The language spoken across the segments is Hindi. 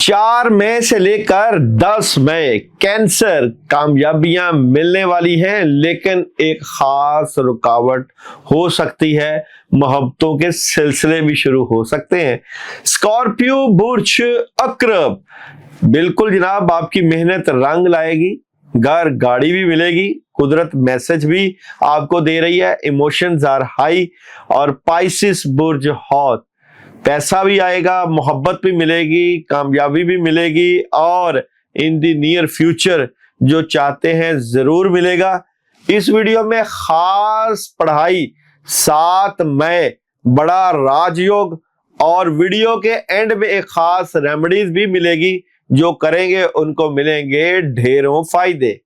4 मई से लेकर 10 मई कैंसर कामयाबियां मिलने वाली हैं, लेकिन एक खास रुकावट हो सकती है। मोहब्बतों के सिलसिले भी शुरू हो सकते हैं। स्कॉर्पियो बुर्ज अक्रब, बिल्कुल जनाब, आपकी मेहनत रंग लाएगी, घर गाड़ी भी मिलेगी, कुदरत मैसेज भी आपको दे रही है, इमोशंस आर हाई। और पाइसिस बुर्ज हौत, पैसा भी आएगा, मोहब्बत भी मिलेगी, कामयाबी भी मिलेगी और इन द नियर फ्यूचर जो चाहते हैं जरूर मिलेगा। इस वीडियो में खास पढ़ाई 7 मई बड़ा राजयोग और वीडियो के एंड में एक खास रेमेडीज भी मिलेगी, जो करेंगे उनको मिलेंगे ढेरों फायदे।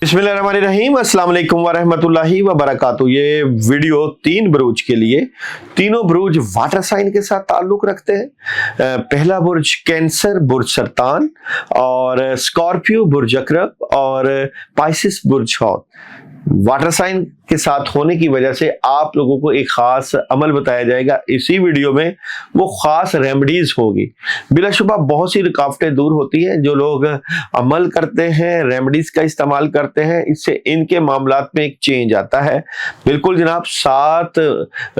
बिस्मिल्लाहिर्रहमानिर्रहीम, अस्सलाम वालेकुम वरहमतुल्लाहि वबरकातुहू। ये वीडियो 3 बुरुज के लिए, तीनों बुरुज वाटर साइन के साथ ताल्लुक रखते हैं। पहला बुर्ज कैंसर बुर्ज सरतान, और स्कॉर्पियो बुर्ज अक्रब और पाइसिस बुर्ज हौत। वाटर साइन के साथ होने की वजह से आप लोगों को एक खास अमल बताया जाएगा इसी वीडियो में, वो खास रेमेडीज होगी। बिलाशुबा बहुत सी रुकावटें दूर होती हैं, जो लोग अमल करते हैं, रेमेडीज का इस्तेमाल करते हैं, इससे इनके मामलात में एक चेंज आता है। बिल्कुल जनाब, 7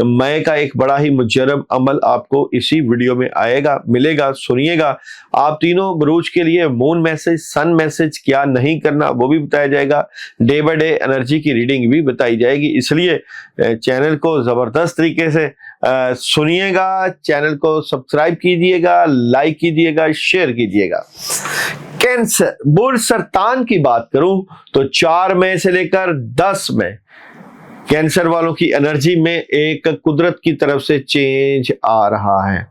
मई का एक बड़ा ही मुजर्रब अमल आपको इसी वीडियो में आएगा, मिलेगा, सुनिएगा। आप तीनों बुरूज के लिए मून मैसेज, सन मैसेज क्या नहीं करना वो भी बताया जाएगा, डे बाय डे एनर्जी की रीडिंग भी बताई जाएगी। इसलिए चैनल को जबरदस्त तरीके से सुनिएगा, चैनल को सब्सक्राइब कीजिएगा, लाइक कीजिएगा, शेयर कीजिएगा। कैंसर बुर्ज सरतान की बात करूं तो 4 मई से लेकर 10 मई कैंसर वालों की एनर्जी में एक कुदरत की तरफ से चेंज आ रहा है।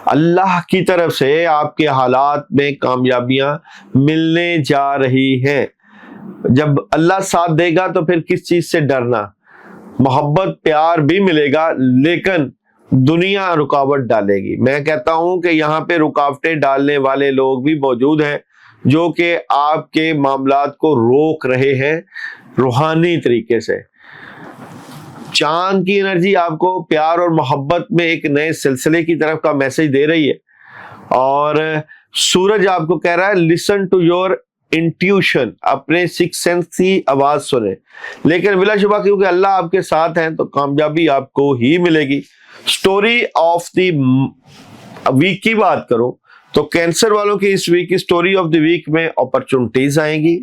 अल्लाह की तरफ से आपके हालात में कामयाबियां मिलने जा रही हैं। जब अल्लाह साथ देगा तो फिर किस चीज से डरना। मोहब्बत प्यार भी मिलेगा, लेकिन दुनिया रुकावट डालेगी। मैं कहता हूं कि यहाँ पे रुकावटें डालने वाले लोग भी मौजूद हैं, जो कि आपके मामलात को रोक रहे हैं रूहानी तरीके से। चांद की एनर्जी आपको प्यार और मोहब्बत में एक नए सिलसिले की तरफ का मैसेज दे रही है, और सूरज आपको कह रहा है लिसन टू योर इंट्यूशन, अपने सिक्स सेंस की आवाज सुने। लेकिन बिलाशुबा क्योंकि अल्लाह आपके साथ हैं तो कामयाबी आपको ही मिलेगी। स्टोरी ऑफ द वीक की बात करो तो कैंसर वालों की इस वीक की स्टोरी ऑफ द वीक में अपॉर्चुनिटीज आएंगी,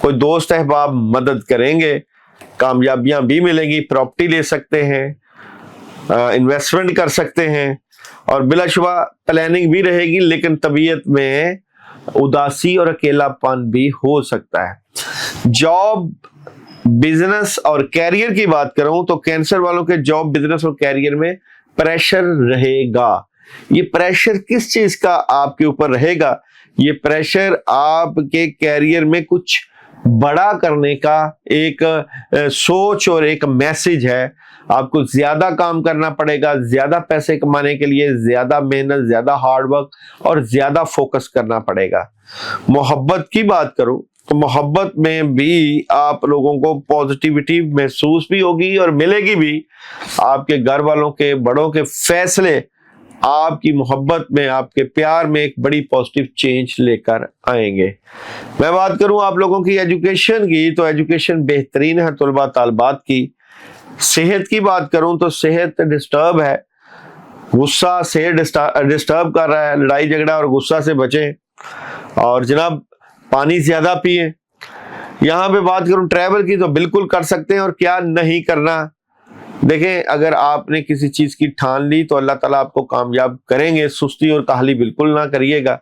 कोई दोस्त अहबाब मदद करेंगे, कामयाबियां भी मिलेंगी, प्रॉपर्टी ले सकते हैं, इन्वेस्टमेंट कर सकते हैं, और बिलाशुबा प्लानिंग भी रहेगी, लेकिन तबीयत में उदासी और अकेलापन भी हो सकता है। जॉब, बिजनेस और कैरियर की बात करूं तो कैंसर वालों के जॉब, बिजनेस और कैरियर में प्रेशर रहेगा। ये प्रेशर किस चीज का आपके ऊपर रहेगा? ये प्रेशर आपके कैरियर में कुछ बड़ा करने का एक सोच और एक मैसेज है। आपको ज्यादा काम करना पड़ेगा, ज्यादा पैसे कमाने के लिए ज्यादा मेहनत, ज्यादा हार्डवर्क और ज्यादा फोकस करना पड़ेगा। मोहब्बत की बात करूं तो मोहब्बत में भी आप लोगों को पॉजिटिविटी महसूस भी होगी और मिलेगी भी। आपके घर वालों के, बड़ों के फैसले आपकी मोहब्बत में, आपके प्यार में एक बड़ी पॉजिटिव चेंज लेकर आएंगे। मैं बात करूं आप लोगों की एजुकेशन की तो एजुकेशन बेहतरीन है तलबा तालबात की। सेहत की बात करूं तो सेहत डिस्टर्ब है, गुस्सा सेहत डिस्टर्ब कर रहा है। लड़ाई झगड़ा और गुस्सा से बचें, और जनाब पानी ज्यादा पिए। यहां पे बात करूं ट्रैवल की तो बिल्कुल कर सकते हैं, और क्या नहीं करना। देखें, अगर आपने किसी चीज की ठान ली तो अल्लाह ताला आपको कामयाब करेंगे। सुस्ती और काहली बिल्कुल ना करिएगा।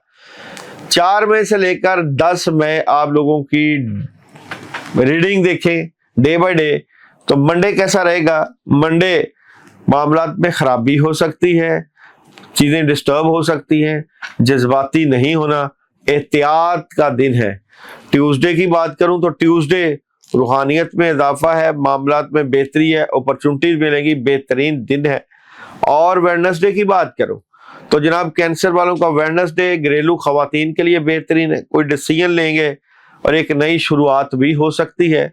4 मई से लेकर 10 मई आप लोगों की रीडिंग देखें डे बाय डे, तो मंडे कैसा रहेगा? मंडे मामलात में खराबी हो सकती है, चीजें डिस्टर्ब हो सकती हैं, जज्बाती नहीं होना, एहतियात का दिन है। ट्यूसडे की बात करूं तो ट्यूसडे रूहानियत में इजाफा है, मामलात में बेहतरी है, अपॉर्चुनिटीज मिलेगी, बेहतरीन दिन है। और वेडनेसडे की बात करूं तो जनाब कैंसर वालों का वेडनेसडे घरेलू खवातीन के लिए बेहतरीन है, कोई डिसीजन लेंगे और एक नई शुरुआत भी हो सकती है।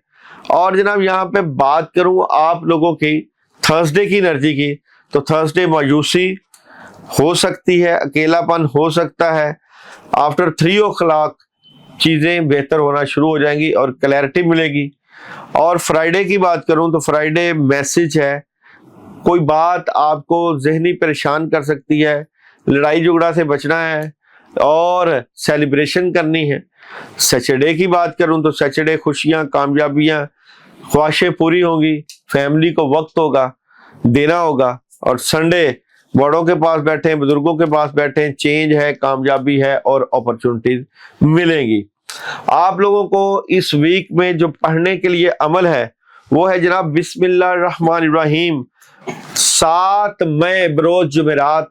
और जनाब यहाँ पे बात करूं आप लोगों की थर्सडे की एनर्जी की, तो थर्सडे मायूसी, हो सकती है, अकेलापन हो सकता है। आफ्टर 3 o'clock चीजें बेहतर होना शुरू हो जाएंगी और क्लैरिटी मिलेगी। और फ्राइडे की बात करूं तो फ्राइडे मैसेज है, कोई बात आपको जहनी परेशान कर सकती है, लड़ाई झगड़ा से बचना है और सेलिब्रेशन करनी है। सैटरडे की बात करूं तो सैटरडे खुशियां, कामयाबियां, ख्वाहिशें पूरी होंगी, फैमिली को वक्त होगा, देना होगा। और संडे बड़ों के पास बैठे, बुजुर्गों के पास बैठे, चेंज है, कामयाबी है और अपॉर्चुनिटीज मिलेंगी। आप लोगों को इस वीक में जो पढ़ने के लिए अमल है वो है जनाब बिस्मिल्लाहिर्रहमानिर्रहीम। 7 मई बरोज जुमेरात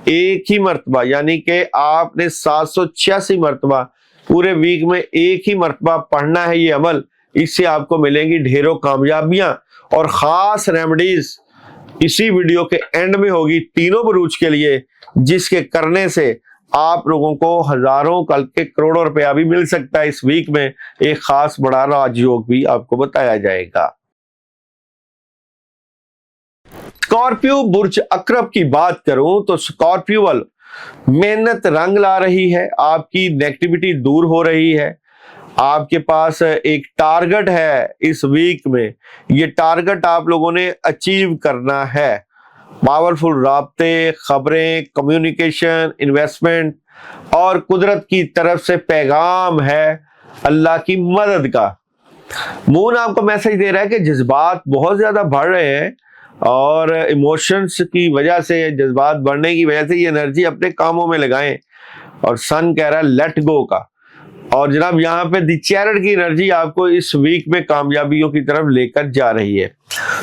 एक ही मर्तबा, यानी कि आपने 786 मर्तबा पूरे वीक में एक ही मर्तबा पढ़ना है ये अमल। इससे आपको मिलेंगी ढेरों कामयाबियां और खास रेमेडीज इसी वीडियो के एंड में होगी तीनों बुरूज के लिए, जिसके करने से आप लोगों को हजारों बल्कि करोड़ों रुपया भी मिल सकता है। इस वीक में एक खास बड़ा राजयोग भी आपको बताया जाएगा। स्कॉर्पियो बुर्ज अकरब की बात करूं तो स्कॉर्पियो वालों, मेहनत रंग ला रही है, आपकी नेगेटिविटी दूर हो रही है। आपके पास एक टारगेट है इस वीक में, ये टारगेट आप लोगों ने अचीव करना है। पावरफुल राब्ते, खबरें, कम्युनिकेशन, इन्वेस्टमेंट और कुदरत की तरफ से पैगाम है अल्लाह की मदद का। मून आपको मैसेज दे रहा है कि जज्बात बहुत ज्यादा बढ़ रहे हैं और इमोशंस की वजह से, जज्बात बढ़ने की वजह से ये एनर्जी अपने कामों में लगाएं। और सन कह रहा है लेट गो का। और जनाब यहाँ पे दी चैरिट की एनर्जी आपको इस वीक में कामयाबियों की तरफ लेकर जा रही है।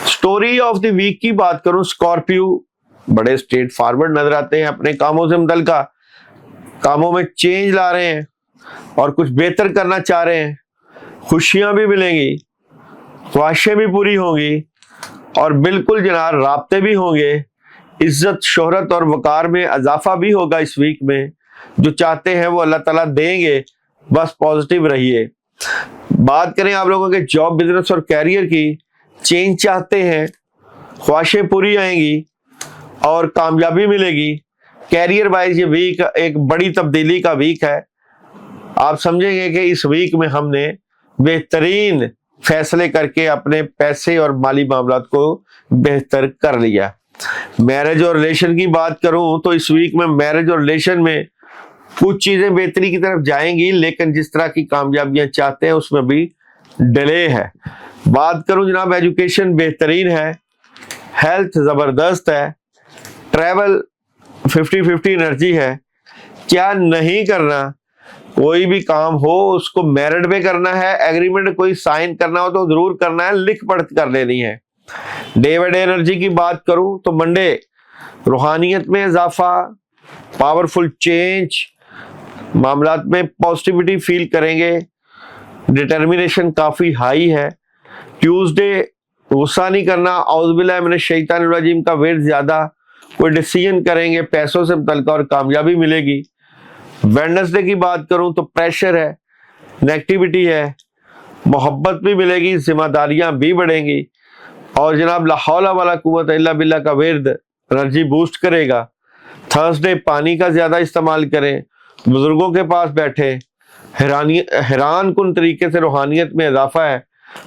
स्टोरी ऑफ द वीक की बात करूं, स्कॉर्पियो बड़े स्ट्रेट फॉरवर्ड नजर आते हैं, अपने कामों से मुतल्लिका कामों में चेंज ला रहे हैं और कुछ बेहतर करना चाह रहे हैं। खुशियां भी मिलेंगी, ख्वाहिशें भी पूरी होंगी और बिल्कुल जनाब राब्ते भी होंगे। इज्जत, शोहरत और वकार में इजाफा भी होगा इस वीक में। जो चाहते हैं वो अल्लाह ताला देंगे, बस पॉजिटिव रहिए। बात करें आप लोगों के जॉब, बिजनेस और कैरियर की, चेंज चाहते हैं, ख्वाहिशें पूरी आएंगी और कामयाबी मिलेगी। कैरियर वाइज ये वीक एक बड़ी तब्दीली का वीक है। आप समझेंगे कि इस वीक में हमने बेहतरीन फैसले करके अपने पैसे और माली मामलात को बेहतर कर लिया। मैरिज और रिलेशन की बात करूं तो इस वीक में मैरिज और रिलेशन में कुछ चीजें बेहतरी की तरफ जाएंगी, लेकिन जिस तरह की कामयाबियां चाहते हैं उसमें भी डिले है। बात करूं जनाब, एजुकेशन बेहतरीन है, हेल्थ जबरदस्त है, ट्रैवल 50-50 एनर्जी है। क्या नहीं करना, कोई भी काम हो उसको मेरिट में करना है, एग्रीमेंट कोई साइन करना हो तो जरूर करना है, लिख पढ़ कर लेनी है। डे बाय डे एनर्जी की बात करूं तो मंडे रूहानियत में इजाफा, पावरफुल चेंज, मामलात में पॉजिटिविटी फील करेंगे, डिटर्मिनेशन काफी हाई है। ट्यूसडे गुस्सा नहीं करना, औज़ुबिल्लाहि मिनश शैतानिर रजीम का वेट ज्यादा, कोई डिसीजन करेंगे पैसों से मुतल्लिका और कामयाबी मिलेगी। वेडनेसडे की बात करूं तो प्रेशर है, नेगेटिविटी है, मोहब्बत भी मिलेगी, जिम्मेदारियां भी बढ़ेंगी और जनाब ला हौला वला कुव्वत इल्ला बिल्लाह का विर्द एनर्जी बूस्ट करेगा। थर्सडे पानी का ज्यादा इस्तेमाल करें, बुजुर्गों के पास बैठे, हैरान कुन तरीके से रूहानियत में इजाफा है।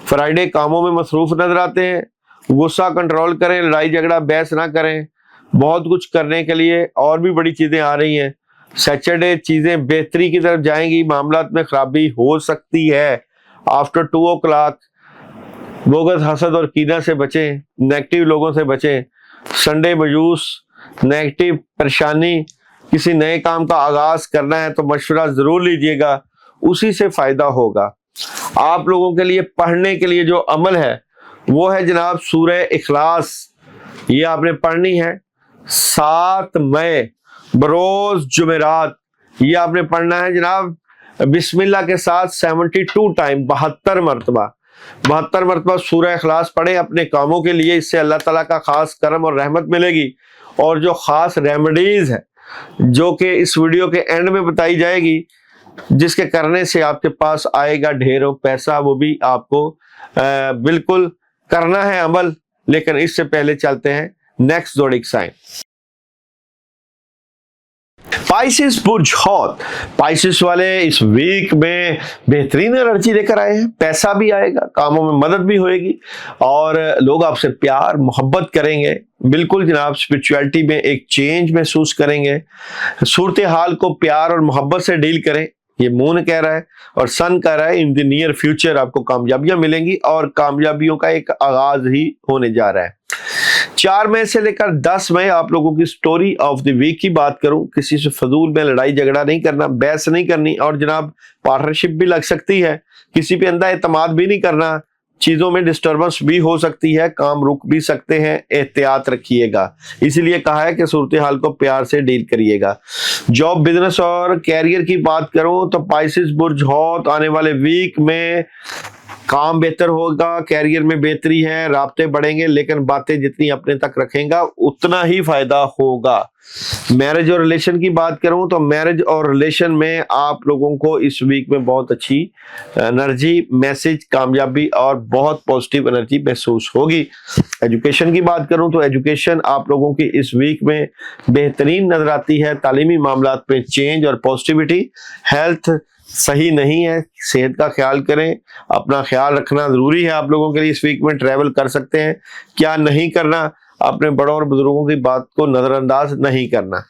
फ्राइडे कामों में मसरूफ नजर आते हैं, गुस्सा कंट्रोल करें, लड़ाई झगड़ा बहस ना करें, बहुत कुछ करने के लिए और भी बड़ी चीजें आ रही हैं। सैटरडे चीजें बेहतरी की तरफ जाएंगी, मामलात में खराबी हो सकती है। आफ्टर 2 o'clock बोगस, हसद और कीना से बचें, नेगेटिव लोगों से बचें। संडे मायूस, नेगेटिव, परेशानी, किसी नए काम का आगाज करना है तो मशवरा जरूर लीजिएगा, उसी से फायदा होगा। आप लोगों के लिए पढ़ने के लिए जो अमल है वो है जनाब सूरह इखलास। ये आपने पढ़नी है 7 मई बरोज जुमेरात। ये आपने पढ़ना है जनाब बिस्मिल्लाह के साथ 72 टाइम, 72 मरतबा सूरह इखलास पढ़े अपने कामों के लिए। इससे अल्लाह ताला का खास करम और रहमत मिलेगी। और जो खास रेमेडीज है जो कि इस वीडियो के एंड में बताई जाएगी, जिसके करने से आपके पास आएगा ढेरों पैसा, वो भी आपको बिल्कुल करना है अमल। लेकिन इससे पहले चलते हैं नेक्स्ट ज़ोडिक साइन। पाइसेस बुर्ज हौत, पाइसेस वाले इस वीक में बेहतरीन एनर्जी लेकर आए हैं। पैसा भी आएगा, कामों में मदद भी होएगी और लोग आपसे प्यार मोहब्बत करेंगे। बिल्कुल जनाब, स्पिरिचुअलिटी में एक चेंज महसूस करेंगे। सूरत हाल को प्यार और मोहब्बत से डील करें, ये मून कह रहा है और सन कह रहा है। इन द नियर फ्यूचर आपको कामयाबियां मिलेंगी और कामयाबियों का एक आगाज ही होने जा रहा है। 4 मई से लेकर 10 मई आप लोगों की स्टोरी ऑफ द वीक की बात करूं, किसी से फजूल में लड़ाई झगड़ा नहीं करना, बहस नहीं करनी और जनाब पार्टनरशिप भी लग सकती है। किसी पे अंधा एतमाद भी नहीं करना, चीजों में डिस्टर्बेंस भी हो सकती है, काम रुक भी सकते हैं, एहतियात रखिएगा। इसीलिए कहा है कि सूरत हाल को प्यार से डील करिएगा। जॉब, बिजनेस और कैरियर की बात करूं तो पाइसेस बुर्ज हौत आने वाले वीक में काम बेहतर होगा, कैरियर में बेहतरी है, राब्ते बढ़ेंगे, लेकिन बातें जितनी अपने तक रखेगा उतना ही फायदा होगा। मैरिज और रिलेशन की बात करूं तो मैरिज और रिलेशन में आप लोगों को इस वीक में बहुत अच्छी एनर्जी, मैसेज, कामयाबी और बहुत पॉजिटिव एनर्जी महसूस होगी। एजुकेशन की बात करूं तो एजुकेशन आप लोगों की इस वीक में बेहतरीन नजर आती है। तालीमी मामलात में चेंज और पॉजिटिविटी। हेल्थ सही नहीं है, सेहत का ख्याल करें, अपना ख्याल रखना जरूरी है। आप लोगों के लिए इस वीक में ट्रैवल कर सकते हैं, क्या नहीं करना, अपने बड़ों और बुजुर्गों की बात को नजरअंदाज नहीं करना।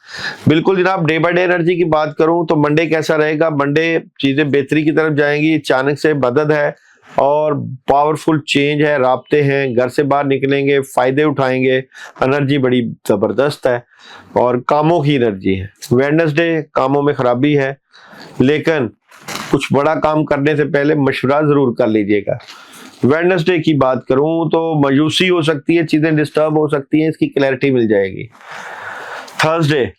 बिल्कुल जनाब, डे बाय डे एनर्जी की बात करूं तो मंडे कैसा रहेगा? मंडे चीजें बेहतरी की तरफ जाएंगी, अचानक से मदद है और पावरफुल चेंज है, राब्ते हैं, घर से बाहर निकलेंगे, फायदे उठाएंगे, एनर्जी बड़ी जबरदस्त है और कामों की एनर्जी है। वेडनेसडे कामों में खराबी है, लेकिन कुछ बड़ा काम करने से पहले मशवरा जरूर कर लीजिएगा। वेडनेसडे की बात करूं तो मायूसी हो सकती है, चीजें डिस्टर्ब हो सकती हैं, इसकी क्लैरिटी मिल जाएगी। थर्सडे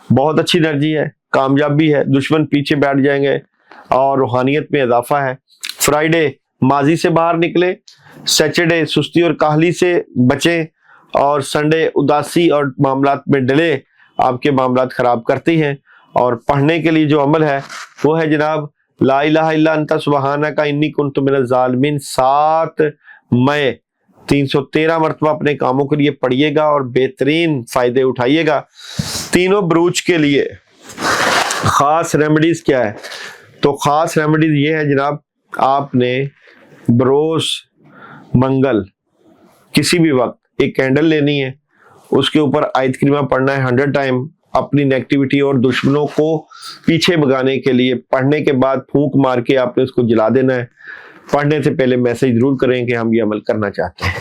बहुत अच्छी एनर्जी है, कामयाबी है, दुश्मन पीछे बैठ जाएंगे और रूहानियत में इजाफा है। फ्राइडे माजी से बाहर निकले, सैटरडे सुस्ती और काहली से बचें और संडे उदासी और मामलात में डिले आपके मामलात खराब करती हैं। और पढ़ने के लिए जो अमल है वो है जनाब ला इलाहा इल्ला अंता सुब्हानका इन्नी कुन्तु मिनज़ ज़ालिमीन। 7 मई 313 मरतबा अपने कामों के लिए पढ़िएगा और बेहतरीन फायदे उठाइएगा। तीनों ब्रूच के लिए खास रेमेडीज क्या है? तो खास रेमेडीज ये है जनाब, आपने बरोज मंगल किसी भी वक्त एक कैंडल लेनी है, उसके ऊपर आयत करीमा पढ़ना है 100 टाइम। अपनी नेगेटिविटी और दुश्मनों को पीछे भगाने के लिए पढ़ने के बाद फूंक मार के आपने उसको जला देना है। पढ़ने से पहले मैसेज जरूर करें कि हम ये अमल करना चाहते हैं।